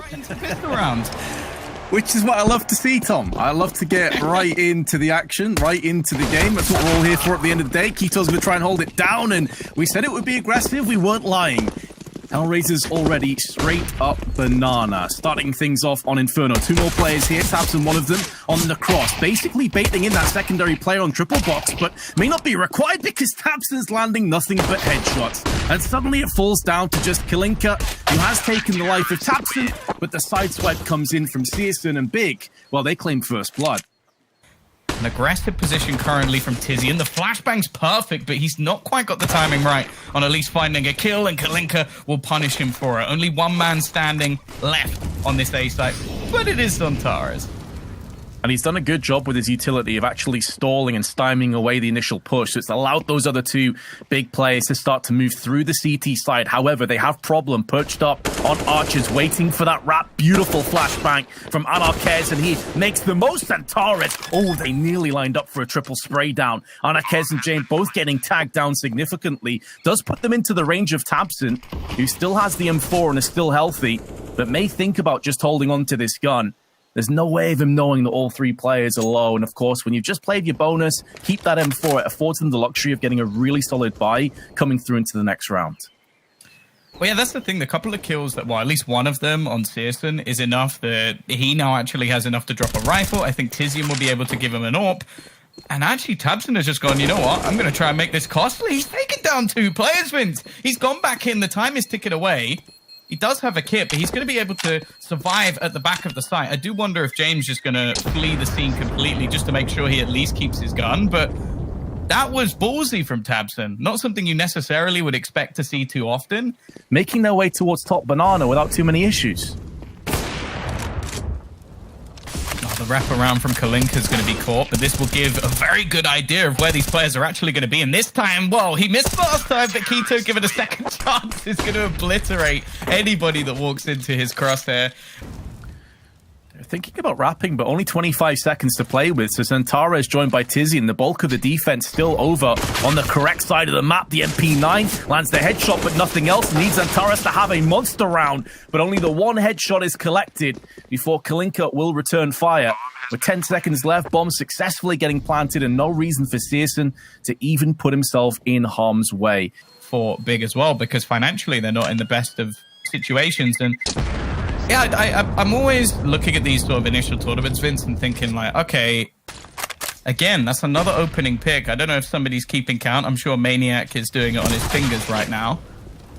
right into the pistol round. Which is what I love to see, Tom. I love to get right into the action, right into the game. That's what we're all here for at the end of the day. Kito's going to try and hold it down, and we said it would be aggressive. We weren't lying. HellRaisers already straight up banana. Starting things off on Inferno. 2 more players here. Tabson, one of them, on the cross. Basically baiting in that secondary player on triple box, but may not be required because Tabson's landing nothing but headshots. And suddenly it falls down to just Kalinka, who has taken the life of Tabson, but the sideswipe comes in from Searson and Big. Well, they claim first blood. An aggressive position currently from Tizian. The flashbang's perfect, but he's not quite got the timing right on at least finding a kill, and Kalinka will punish him for it. Only one man standing left on this A site, but it is Zontares. And he's done a good job with his utility of actually stalling and stymieing away the initial push. So it's allowed those other 2 big players to start to move through the CT side. However, they have problem perched up on Archers, waiting for that wrap. Beautiful flashbang from Anarquez, and he makes the most. Zontares, oh, they nearly lined up for a triple spray down. Anarquez and Jane both getting tagged down significantly. Does put them into the range of Tabson, who still has the M4 and is still healthy, but may think about just holding on to this gun. There's no way of him knowing that all 3 players are low. And of course, when you've just played your bonus, keep that M4. It affords them the luxury of getting a really solid buy coming through into the next round. Well, yeah, that's the thing. The couple of kills that, well, at least one of them on Searson is enough that he now actually has enough to drop a rifle. I think Tizian will be able to give him an AWP. And actually, Tabson has just gone, you know what? I'm going to try and make this costly. He's taken down 2 players, Vince. He's gone back in. The time is ticking away. He does have a kit, but he's going to be able to survive at the back of the site. I do wonder if James is going to flee the scene completely just to make sure he at least keeps his gun. But that was ballsy from Tabson. Not something you necessarily would expect to see too often. Making their way towards top banana without too many issues. The wraparound from Kalinka is going to be caught, but this will give a very good idea of where these players are actually going to be. And this time, well, he missed last time, but Kito, given a second chance, is going to obliterate anybody that walks into his crosshair. They're thinking about wrapping, but only 25 seconds to play with. So Zontares joined by Tizian. The bulk of the defense still over on the correct side of the map. The MP9 lands the headshot, but nothing else. Needs Zontares to have a monster round, but only the 1 headshot is collected before Kalinka will return fire. With 10 seconds left, bomb successfully getting planted, and no reason for Searson to even put himself in harm's way. For Big as well, because financially they're not in the best of situations. And yeah, I'm always looking at these sort of initial tournaments, Vince, and thinking like, okay, again, that's another opening pick. I don't know if somebody's keeping count. I'm sure Maniac is doing it on his fingers right now.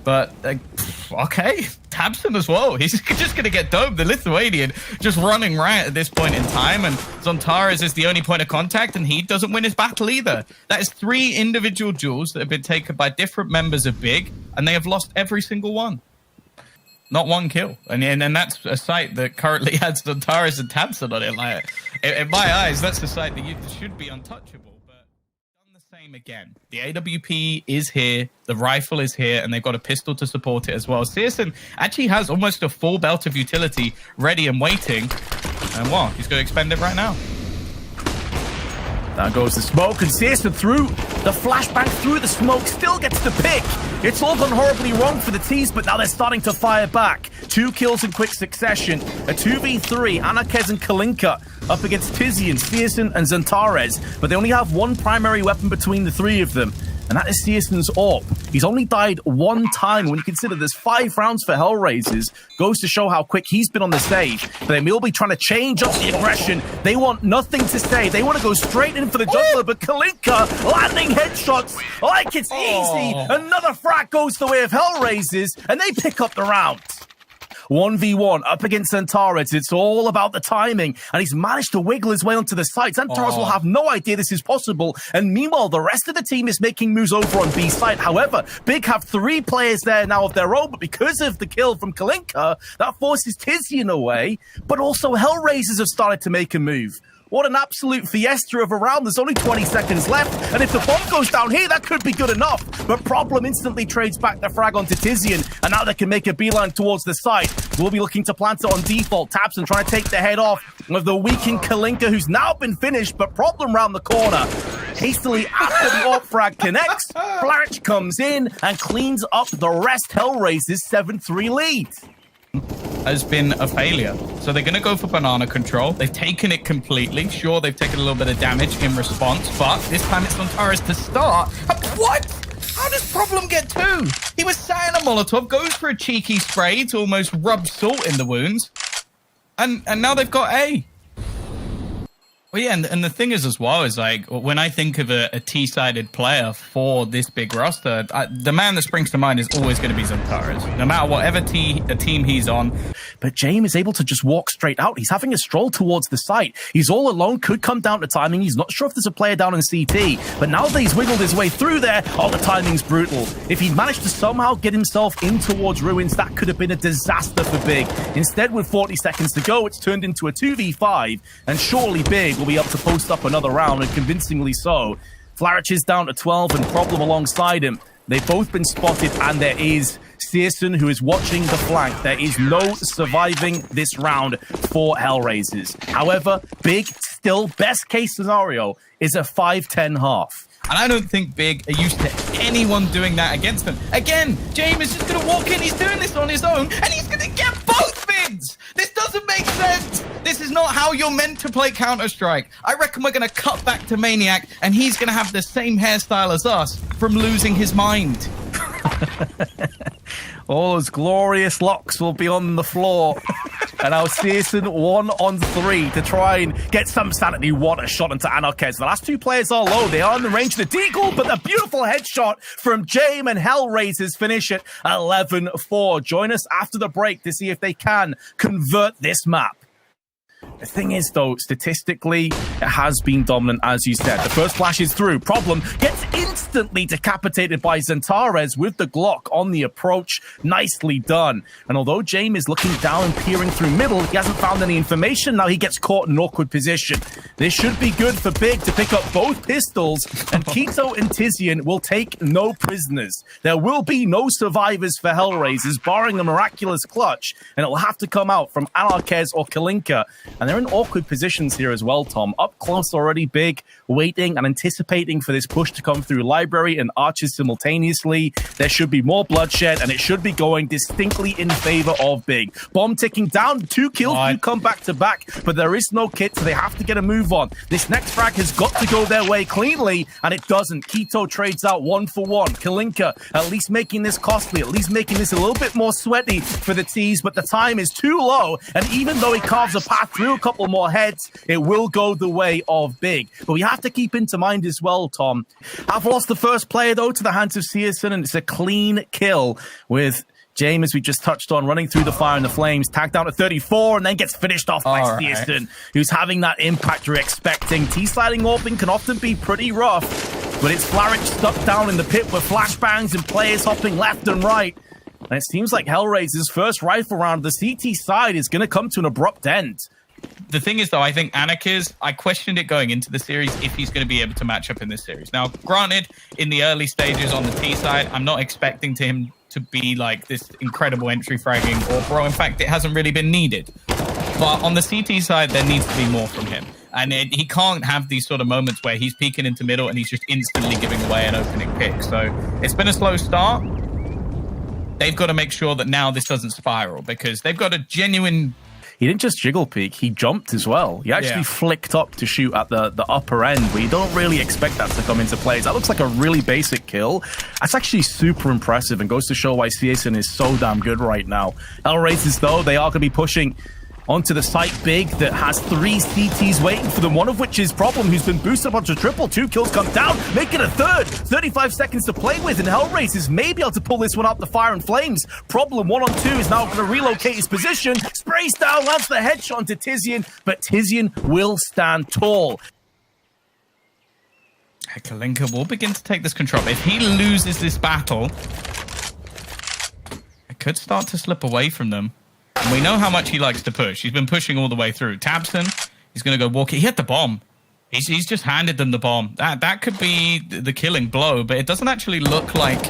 But, okay, Tabson as well. He's just going to get domed. The Lithuanian just running riot at this point in time. And Zontares is the only point of contact, and he doesn't win his battle either. That is 3 individual duels that have been taken by different members of Big, and they have lost every single one. Not 1 kill. And that's a site that currently has Zontares and Tabson on it. Like, in my eyes, that's a site that should be untouchable. But done the same again. The AWP is here. The rifle is here. And they've got a pistol to support it as well. Searson actually has almost a full belt of utility ready and waiting. And what? He's going to expend it right now. Down goes the smoke, and Searson through the flashbang, through the smoke, still gets the pick. It's all gone horribly wrong for the T's, but now they're starting to fire back. 2 kills in quick succession. A 2v3, Anarquez and Kalinka up against Tizian, Searson, and Zontares. But they only have 1 primary weapon between the 3 of them, and that is Searson's AWP. He's only died 1 time. When you consider there's 5 rounds for HellRaisers, goes to show how quick he's been on the stage. But they will be trying to change up the aggression. They want nothing to say. They want to go straight in for the juggler, but Kalinka landing headshots like it's easy. Another frag goes the way of HellRaisers, and they pick up the round. 1v1 up against Zontares. It's all about the timing, and he's managed to wiggle his way onto the site. Zontares will have no idea this is possible, and meanwhile, the rest of the team is making moves over on B site. However, Big have 3 players there now of their own, but because of the kill from Kalinka, that forces Tizian away, but also HellRaisers have started to make a move. What an absolute fiesta of a round. There's only 20 seconds left, and if the bomb goes down here, that could be good enough. But Problem instantly trades back the frag onto Tizian, and now they can make a beeline towards the site. We'll be looking to plant it on default. Tabson trying to take the head off of the weakened Kalinka, who's now been finished, but Problem round the corner. Hastily after the AWP frag connects, Flash comes in and cleans up the rest. HellRaisers 7-3 lead. has been a failure. So they're going to go for banana control. They've taken it completely. Sure, they've taken a little bit of damage in response, but this time it's Zantares to start. What? How does Problem get two? He was sat in a Molotov, goes for a cheeky spray to almost rub salt in the wounds, and now they've got A. Well, yeah, and the thing is as well is like when I think of a T-sided player for this big roster, the man that springs to mind is always going to be Zantares, no matter whatever team he's on. But James is able to just walk straight out. He's having a stroll towards the site. He's all alone, could come down to timing. He's not sure if there's a player down in CT, but now that he's wiggled his way through there, oh, the timing's brutal. If he'd managed to somehow get himself in towards Ruins, that could have been a disaster for Big. Instead, with 40 seconds to go, it's turned into a 2v5, and surely Big will be able to post up another round, and convincingly so. Flarich is down to 12 and Problem alongside him. They've both been spotted, and there is Searson who is watching the flank. There is no surviving this round for HellRaisers. However, Big, still, best case scenario, is a 5-10 half. And I don't think Big are used to anyone doing that against them. Again, James is just going to walk in. He's doing this on his own, and he's going to get both bids. This doesn't make sense. This is not how you're meant to play Counter-Strike. I reckon we're going to cut back to Maniac, and he's going to have the same hairstyle as us from losing his mind. All those glorious locks will be on the floor. And now Searson 1-on-3 to try and get some sanity. What a shot into Anarchez. The last two players are low. They are in the range of the deagle, but the beautiful headshot from James and HellRaisers finish at 11-4. Join us after the break to see if they can convert this map. The thing is, though, statistically, it has been dominant, as you said. The first flash is through. Problem gets instantly decapitated by Zantares with the Glock on the approach. Nicely done. And although James is looking down and peering through middle, he hasn't found any information. Now he gets caught in an awkward position. This should be good for Big to pick up both pistols, and Keto and Tizian will take no prisoners. There will be no survivors for HellRaisers, barring a miraculous clutch, and it will have to come out from Anarchez or Kalinka. And they're in awkward positions here as well, Tom. Up close already, Big, waiting and anticipating for this push to come through Library and Arches simultaneously. There should be more bloodshed, and it should be going distinctly in favor of Big. Bomb ticking down, 2 kills do come back to back, but there is no kit, so they have to get a move on. This next frag has got to go their way cleanly, and it doesn't. Keto trades out 1 for 1. Kalinka at least making this costly, at least making this a little bit more sweaty for the T's, but the time is too low, and even though he carves a path through a couple more heads, it will go the way of Big. But we have to keep into mind as well, Tom, I've lost the first player, though, to the hands of Searson, and it's a clean kill with James, as we just touched on, running through the fire and the flames, tagged down to 34, and then gets finished off by Searson, who's having that impact you're expecting. T-sliding AWPing can often be pretty rough, but it's Flarich stuck down in the pit with flashbangs and players hopping left and right. And it seems like HellRaisers' first rifle round of the CT side is going to come to an abrupt end. The thing is, though, I think Anarchez, I questioned it going into the series if he's going to be able to match up in this series. Now, granted, in the early stages on the T side, I'm not expecting him to be like this incredible entry fragging or bro. In fact, it hasn't really been needed. But on the CT side, there needs to be more from him. And he can't have these sort of moments where he's peeking into middle and he's just instantly giving away an opening pick. So it's been a slow start. They've got to make sure that now this doesn't spiral, because they've got a genuine... He didn't just jiggle peek, he jumped as well. He actually flicked up to shoot at the upper end, but you don't really expect that to come into play. That looks like a really basic kill. That's actually super impressive and goes to show why Searson is so damn good right now. HellRaisers, though, they are going to be pushing onto the site Big that has 3 CTs waiting for them, one of which is Problem, who's been boosted up onto triple. 2 kills come down, make it a third. 35 seconds to play with, and HellRaisers may be able to pull this one out the fire and flames. Problem 1-on-2 is now going to relocate his position. Sprays down, lands the headshot onto Tizian, but Tizian will stand tall. Kalinka will begin to take this control. If he loses this battle, it could start to slip away from them. And we know how much he likes to push. He's been pushing all the way through. Tabson, he's going to go walk it. He hit the bomb. He's just handed them the bomb. That could be the killing blow, but it doesn't actually look like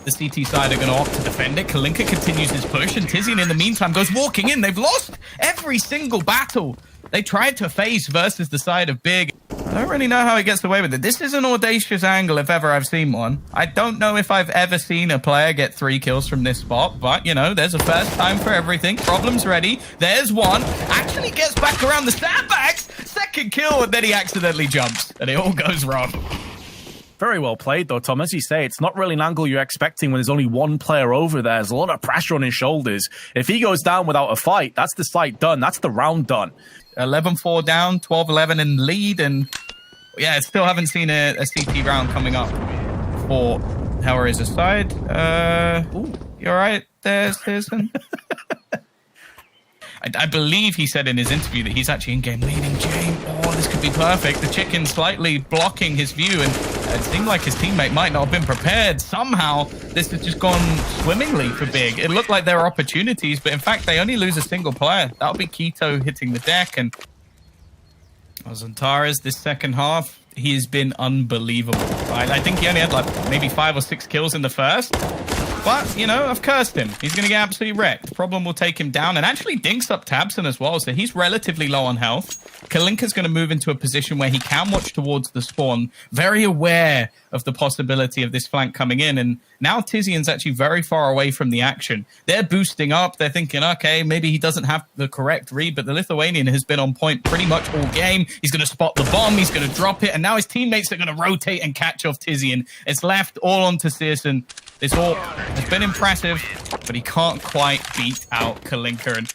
the CT side are going to opt to defend it. Kalinka continues his push, and Tizian in the meantime goes walking in. They've lost every single battle they tried to face versus the side of Big. I don't really know how he gets away with it. This is an audacious angle if ever I've seen one. I don't know if I've ever seen a player get 3 kills from this spot, but, you know, there's a first time for everything. Problem's ready. There's one. Actually gets back around the sandbags. Second kill, and then he accidentally jumps, and it all goes wrong. Very well played, though, Tom. As you say, it's not really an angle you're expecting when there's only one player over there. There's a lot of pressure on his shoulders. If he goes down without a fight, that's the site done. That's the round done. 11-4 down, 12-11 in lead, and yeah, still haven't seen a CT round coming up for HellRaisers side. You all right there, Citizen? I believe he said in his interview that he's actually in-game leading Jane. Oh, this could be perfect. The chicken slightly blocking his view, and it seemed like his teammate might not have been prepared. Somehow, this has just gone swimmingly for Big. It looked like there were opportunities, but in fact, they only lose a single player. That'll be Keto hitting the deck, and Zontares this second half, he has been unbelievable. I think he only had like maybe 5 or 6 kills in the first. But, you know, I've cursed him. He's going to get absolutely wrecked. Problem will take him down, and actually dinks up Tabson as well, so he's relatively low on health. Kalinka's going to move into a position where he can watch towards the spawn, very aware of the possibility of this flank coming in, and now Tizian's actually very far away from the action. They're boosting up. They're thinking, okay, maybe he doesn't have the correct read, but the Lithuanian has been on point pretty much all game. He's going to spot the bomb. He's going to drop it, and now his teammates are going to rotate and catch off Tizian. It's left all onto Searson. This all has been impressive, but he can't quite beat out Kalinka. And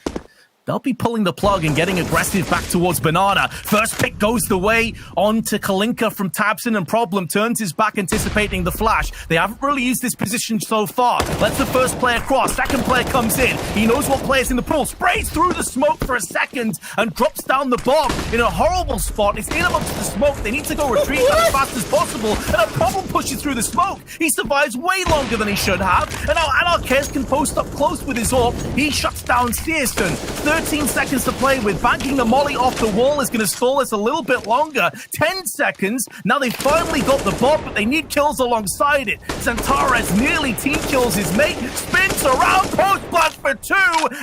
they'll be pulling the plug and getting aggressive back towards Banana. First pick goes the way onto Kalinka from Tabson, and Problem turns his back anticipating the flash. They haven't really used this position so far. Lets the first player cross. Second player comes in. He knows what player's in the pool. Sprays through the smoke for a second and drops down the bomb in a horrible spot. It's in amongst the smoke. They need to go retreat as fast as possible. And a Problem pushes through the smoke. He survives way longer than he should have. And now Anarkes can post up close with his AWP. He shuts down Searson. 13 seconds to play with. Banking the molly off the wall is going to stall us a little bit longer. 10 seconds. Now they finally got the bomb, but they need kills alongside it. Zontares nearly team kills his mate. Spins around, post blast for 2,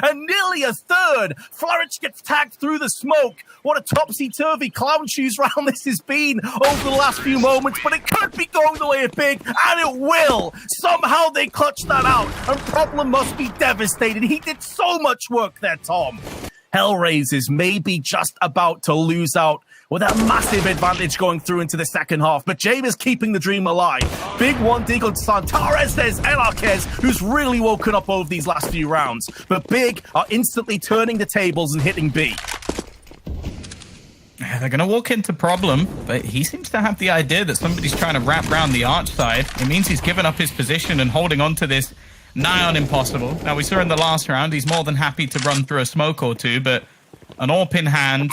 and nearly a third. Flourish gets tagged through the smoke. What a topsy-turvy clown shoes round this has been over the last few moments, but it could be going the way of Big, and it will. Somehow they clutch that out, and Problem must be devastated. He did so much work there, Tom. HellRaisers may be just about to lose out with a massive advantage going through into the second half, but Jabe is keeping the dream alive. Big one dig on Zontares. There's Anarkes, who's really woken up over these last few rounds, but Big are instantly turning the tables and hitting B. They're going to walk into Problem, but he seems to have the idea that somebody's trying to wrap around the arch side. It means he's given up his position and holding on to this nigh on impossible. Now, we saw in the last round, he's more than happy to run through a smoke or two, but an AWP in hand,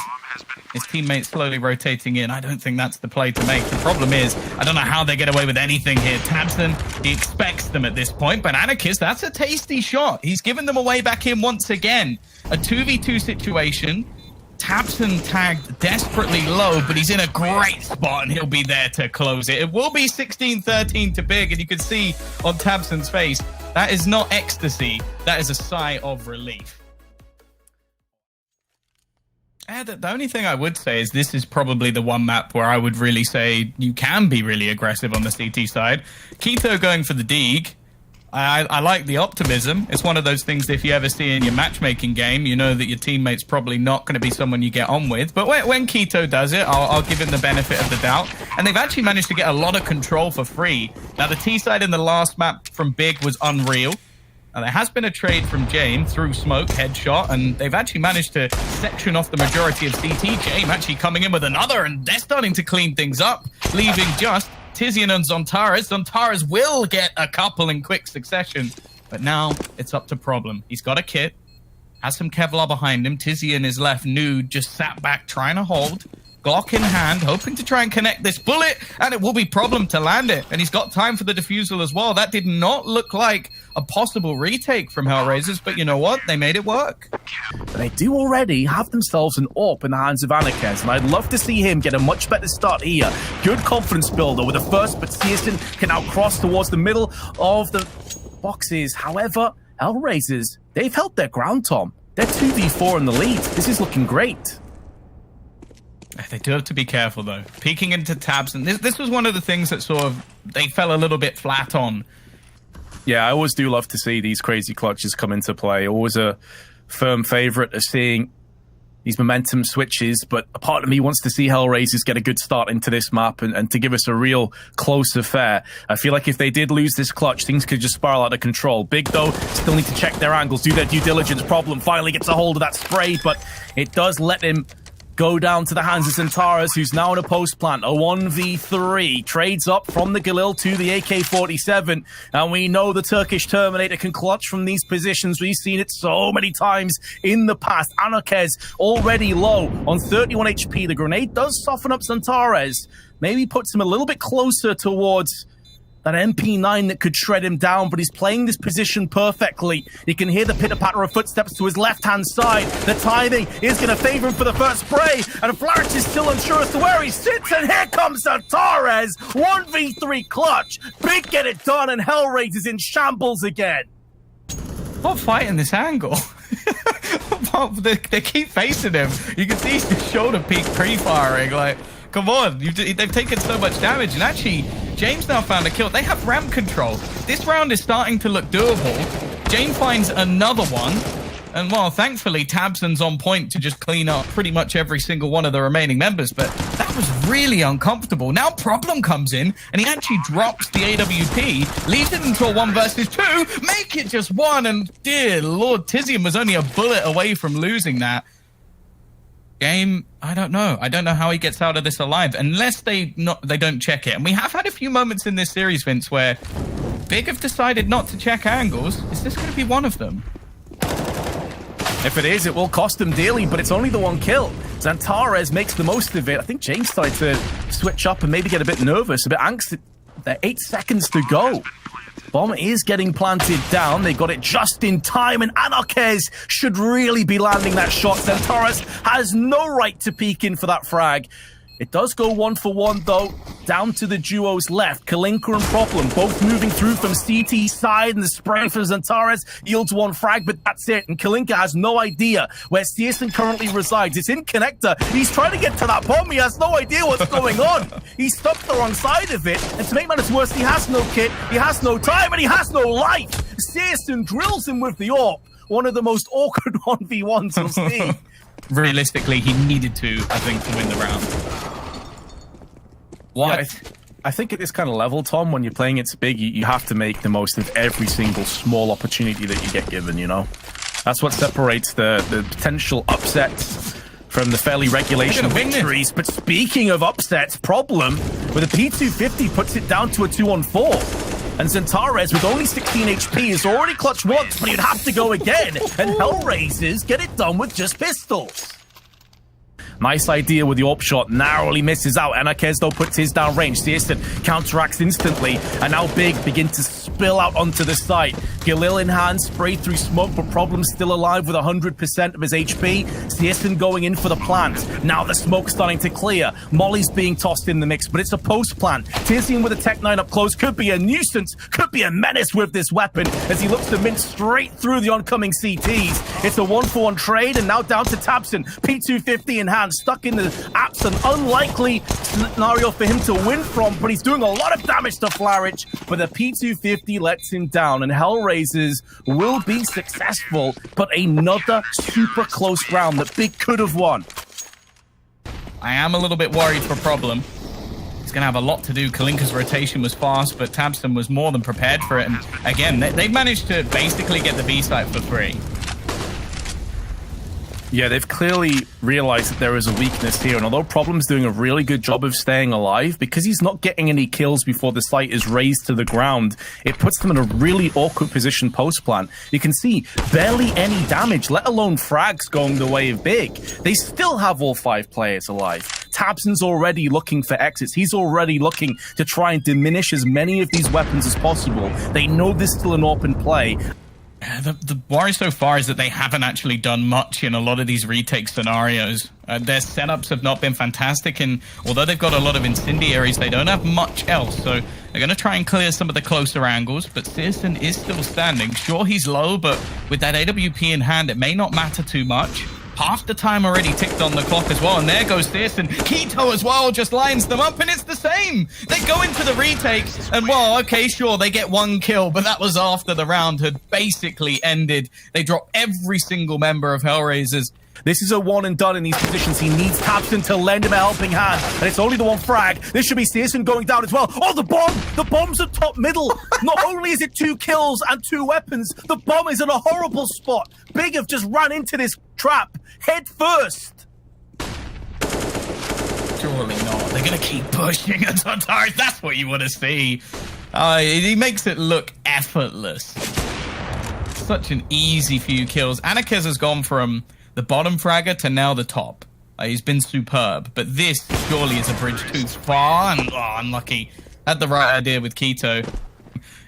his teammates slowly rotating in. I don't think that's the play to make. The problem is, I don't know how they get away with anything here. Tabson, he expects them at this point, but Anarkis, that's a tasty shot. He's given them away back in once again. A 2v2 situation. Tabson tagged desperately low, but he's in a great spot and he'll be there to close it. It will be 16-13 to Big, and you can see on Tabson's face, that is not ecstasy. That is a sigh of relief. The only thing I would say is this is probably the one map where I would really say you can be really aggressive on the CT side. Keto going for the Deeg. I like the optimism. It's one of those things that if you ever see in your matchmaking game, you know that your teammate's probably not going to be someone you get on with. But when Keto does it, I'll give him the benefit of the doubt. And they've actually managed to get a lot of control for free. Now, the T side in the last map from Big was unreal. Now, there has been a trade from Jame through smoke, headshot, and they've actually managed to section off the majority of CT. Jame actually coming in with another, and they're starting to clean things up, leaving just Tizian and Zontares. Zontares will get a couple in quick succession, but now it's up to Problem. He's got a kit, has some Kevlar behind him. Tizian is left nude, just sat back trying to hold. Glock in hand, hoping to try and connect this bullet, and it will be Problem to land it. And he's got time for the defusal as well. That did not look like a possible retake from HellRaisers, but you know what? They made it work. They do already have themselves an AWP in the hands of Anarkes, and I'd love to see him get a much better start here. Good confidence builder with the first, but Searson can now cross towards the middle of the boxes. However, HellRaisers, they've held their ground, Tom. They're 2v4 in the lead. This is looking great. They do have to be careful, though. Peeking into tabs, and this was one of the things that sort of they fell a little bit flat on. Yeah, I always do love to see these crazy clutches come into play. Always a firm favorite of seeing these momentum switches, but a part of me wants to see HellRaisers get a good start into this map and to give us a real close affair. I feel like if they did lose this clutch, things could just spiral out of control. Big, though, still need to check their angles, do their due diligence. Problem finally gets a hold of that spray, but it does let him go down to the hands of Xantares, who's now in a post plant. A 1v3. Trades up from the Galil to the AK-47. And we know the Turkish Terminator can clutch from these positions. We've seen it so many times in the past. Anarkez already low on 31 HP. The grenade does soften up Xantares. Maybe puts him a little bit closer towards that MP9 that could shred him down, but he's playing this position perfectly. You can hear the pitter-patter of footsteps to his left-hand side. The timing is going to favor him for the first spray, and Flarich is still unsure as to where he sits, and here comes Xantares. 1v3 clutch. Big get it done, and HellRaisers in shambles again. What fight in this angle? They keep facing him. You can see his shoulder peak pre-firing, like, come on, they've taken so much damage, and actually, James now found a kill. They have ramp control. This round is starting to look doable. James finds another one, and well, thankfully, Tabson's on point to just clean up pretty much every single one of the remaining members, but that was really uncomfortable. Now Problem comes in, and he actually drops the AWP, leaves it into a 1 versus 2, make it just 1, and dear Lord, Tizian was only a bullet away from losing that. Game, I don't know. I don't know how he gets out of this alive unless they don't check it. And we have had a few moments in this series, Vince, where Big have decided not to check angles. Is this going to be one of them? If it is, it will cost them dearly, but it's only the 1 kill. Xantares makes the most of it. I think James started to switch up and maybe get a bit nervous, a bit anxious. There are 8 seconds to go. Bomb is getting planted down. They got it just in time, and Anarkez should really be landing that shot. Xantares has no right to peek in for that frag. It does go 1 for 1, though, down to the duos left. Kalinka and Problem both moving through from CT side, and the spray for Xantares yields 1 frag, but that's it. And Kalinka has no idea where Searson currently resides. It's in Connector. He's trying to get to that bomb. He has no idea what's going on. He's stuck the wrong side of it, and to make matters worse, he has no kit, he has no time, and he has no life. Searson drills him with the AWP. One of the most awkward 1v1s you'll see. Realistically, he needed to, I think, to win the round. What? Yeah, I think at this kind of level, Tom, when you're playing it's big, you have to make the most of every single small opportunity that you get given, you know? That's what separates the potential upsets from the fairly regulation victories. But speaking of upsets, Problem with a P250 puts it down to a 2-on-4. And Xantares, with only 16 HP, is already clutched once, but he'd have to go again. And HellRaisers get it done with just pistols. Nice idea with the AWP shot, narrowly misses out. Anarkez, though, puts his down range. Searson counteracts instantly, and now Big begin to spill out onto the site. Galil in hand, sprayed through smoke, but Problem still alive with 100% of his HP. Searson going in for the plant. Now the smoke's starting to clear. Molly's being tossed in the mix, but it's a post plant. Tizian with a Tech 9 up close could be a nuisance, could be a menace with this weapon as he looks to mint straight through the oncoming CTs. It's a 1-for-1 trade, and now down to Tabson. P250 in hand, stuck in the apps, an unlikely scenario for him to win from, but he's doing a lot of damage to Flarich, but the P250 lets him down, and HellRaisers will be successful, but another super close round that Big could have won. I am a little bit worried for Problem. He's going to have a lot to do. Kalinka's rotation was fast, but Tabson was more than prepared for it, and again, they've managed to basically get the B site for free. Yeah, they've clearly realized that there is a weakness here, and although Problem's doing a really good job of staying alive, because he's not getting any kills before the site is razed to the ground, it puts them in a really awkward position post-plant. You can see barely any damage, let alone frags going the way of Big. They still have all 5 players alive. Tabson's already looking for exits. He's already looking to try and diminish as many of these weapons as possible. They know there's still an open play. The worry so far is that they haven't actually done much in a lot of these retake scenarios. Their setups have not been fantastic, and although they've got a lot of incendiaries, they don't have much else. So they're going to try and clear some of the closer angles, but Searson is still standing. Sure, he's low, but with that AWP in hand, it may not matter too much. Half the time already ticked on the clock as well, and there goes this, and Keto as well just lines them up, and it's the same. They go into the retake, and well, okay, sure, they get 1 kill, but that was after the round had basically ended. They drop every single member of HellRaisers. This is a one and done in these positions. He needs tabseN to lend him a helping hand, and it's only the 1 frag. This should be CSGO going down as well. Oh, the bomb! The bomb's at top middle. Not only is it 2 kills and 2 weapons, the bomb is in a horrible spot. Big have just ran into this trap head first. Surely not. They're going to keep pushing at Antares. That's what you want to see. He makes it look effortless. Such an easy few kills. Anarchiz has gone from the bottom fragger to now the top. He's been superb, but this surely is a bridge too far. And, unlucky. Had the right idea with Keto.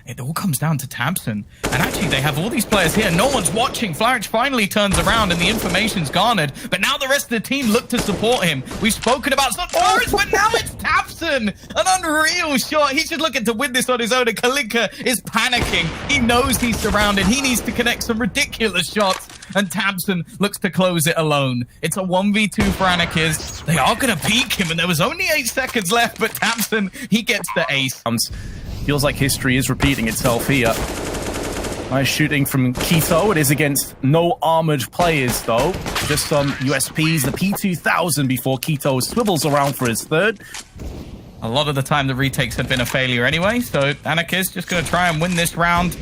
It all comes down to tabseN. And actually, they have all these players here. No one's watching. Flaric finally turns around and the information's garnered. But now the rest of the team look to support him. We've spoken about Antares, but now it's tabseN. An unreal shot. He's just looking to win this on his own. And Kalinka is panicking. He knows he's surrounded. He needs to connect some ridiculous shots. And tabseN looks to close it alone. It's a 1v2 for Anarchiz. They are going to peek him, and there was only 8 seconds left, but tabseN, he gets the ace. Feels like history is repeating itself here. Nice shooting from Keto. It is against no armored players, though. Just some USPs, the P2000 before Keto swivels around for his third. A lot of the time, the retakes have been a failure anyway, so Anarchiz just going to try and win this round.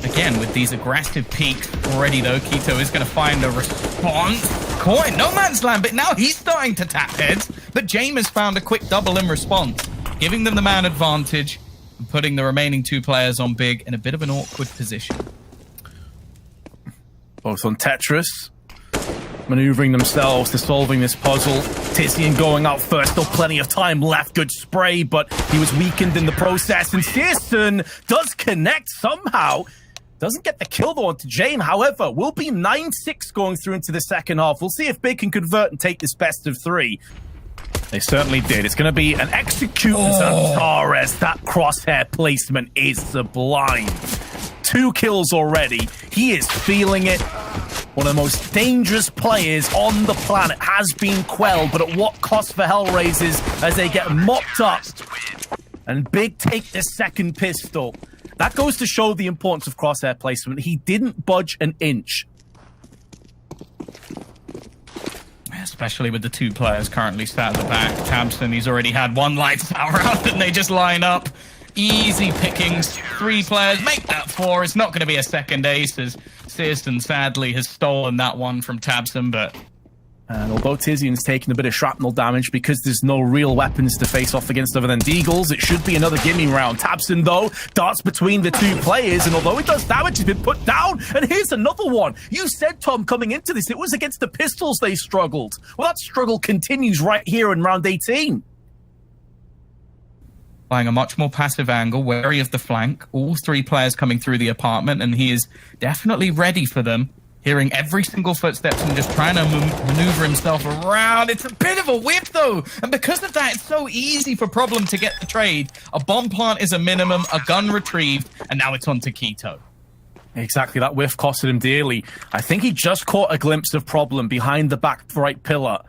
Again, with these aggressive peaks already, though, Keto is going to find a response. Caught in no man's land, but now he's starting to tap heads. But James has found a quick double in response, giving them the man advantage and putting the remaining 2 players on Big in a bit of an awkward position. Both on Tetris, maneuvering themselves to solving this puzzle. Tizian going out first, still plenty of time left. Good spray, but he was weakened in the process. And CSGO does connect somehow. Doesn't get the kill though onto James. However, will be 9-6 going through into the second half. We'll see if Big can convert and take this best of 3. They certainly did. It's going to be an execute Antares. That crosshair placement is sublime. 2 kills already. He is feeling it. One of the most dangerous players on the planet has been quelled, but at what cost for HellRaisers as they get mopped up. And Big take the second pistol. That goes to show the importance of crosshair placement. He didn't budge an inch. Especially with the 2 players currently sat at the back. tabseN, he's already had 1 lights out round and they just line up. Easy pickings. 3 players, make that 4. It's not going to be a second ace as CSGO sadly has stolen that one from tabseN, but... And although Tizian's taking a bit of shrapnel damage because there's no real weapons to face off against other than Deagles, it should be another gimme round. tabseN, though, darts between the 2 players, and although it does damage, he's been put down. And here's another one. You said, Tom, coming into this, it was against the pistols they struggled. Well, that struggle continues right here in round 18. Playing a much more passive angle, wary of the flank. All 3 players coming through the apartment, and he is definitely ready for them. Hearing every single footsteps and just trying to maneuver himself around. It's a bit of a whip, though. And because of that, it's so easy for Problem to get the trade. A bomb plant is a minimum, a gun retrieved, and now it's on to Keto. Exactly, that whiff costed him dearly. I think he just caught a glimpse of Problem behind the back right pillar.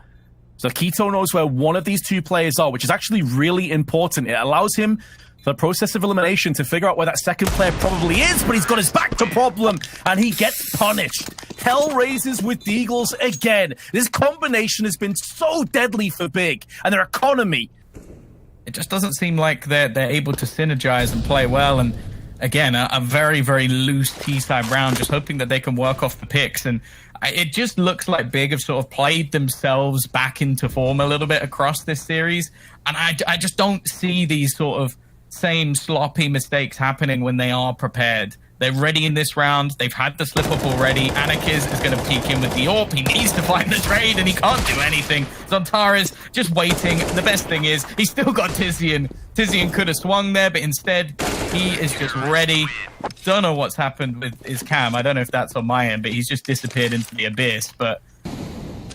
So Keto knows where one of these 2 players are, which is actually really important. It allows him the process of elimination to figure out where that second player probably is, but he's got his back to Problem, and he gets punished. HellRaisers with Deagles again. This combination has been so deadly for Big, and their economy. It just doesn't seem like they're able to synergize and play well, and again, a very, very loose T-side round, just hoping that they can work off the picks, and it just looks like Big have sort of played themselves back into form a little bit across this series, and I just don't see these sort of same sloppy mistakes happening when they are prepared. They're ready in this round. They've had the slip up already. Anarchiz is going to peek in with the AWP. He needs to find the trade and he can't do anything. Antares just waiting. The best thing is he's still got Tizian. Tizian could have swung there, but instead he is just ready. Don't know what's happened with his cam. I don't know if that's on my end, but he's just disappeared into the abyss. But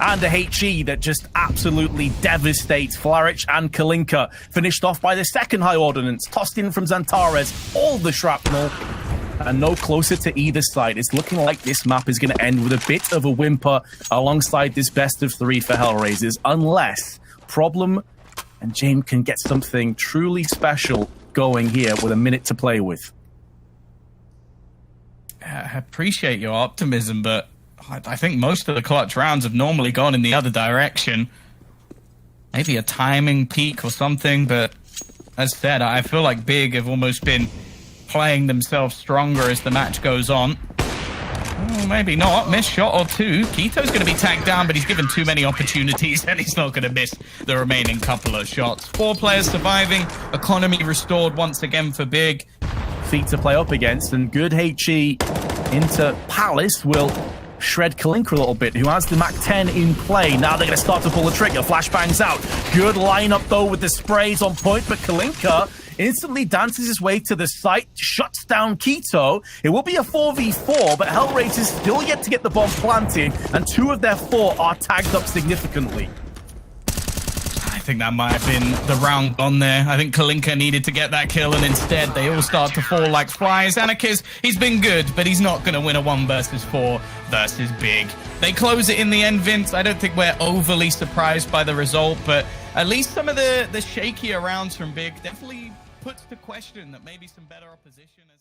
and a HE that just absolutely devastates Flaric and Kalinka. Finished off by the second high ordnance, tossed in from Antares, all the shrapnel. and no closer to either side. It's looking like this map is going to end with a bit of a whimper alongside this best of 3 for HellRaisers, unless Problem and James can get something truly special going here with a minute to play with. I appreciate your optimism, but I think most of the clutch rounds have normally gone in the other direction. Maybe a timing peak or something, but as said, I feel like Big have almost been playing themselves stronger as the match goes on. Oh, maybe not. Missed shot or two. Keto's going to be tagged down, but he's given too many opportunities, and he's not going to miss the remaining couple of shots. 4 players surviving. Economy restored once again for Big. Feet to play up against, and good HE into Palace will shred Kalinka a little bit, who has the MAC-10 in play. Now they're going to start to pull the trigger. Flashbangs out. Good lineup, though, with the sprays on point, but Kalinka instantly dances his way to the site, shuts down Keto. It will be a 4v4, but HellRaisers still yet to get the bomb planted, and 2 of their 4 are tagged up significantly. I think that might have been the round gone there. I think Kalinka needed to get that kill, and instead they all start to fall like flies. Anarchist, he's been good, but he's not going to win a 1 versus 4 versus Big. They close it in the end, Vince. I don't think we're overly surprised by the result, but at least some of the shakier rounds from Big definitely puts to question that maybe some better opposition has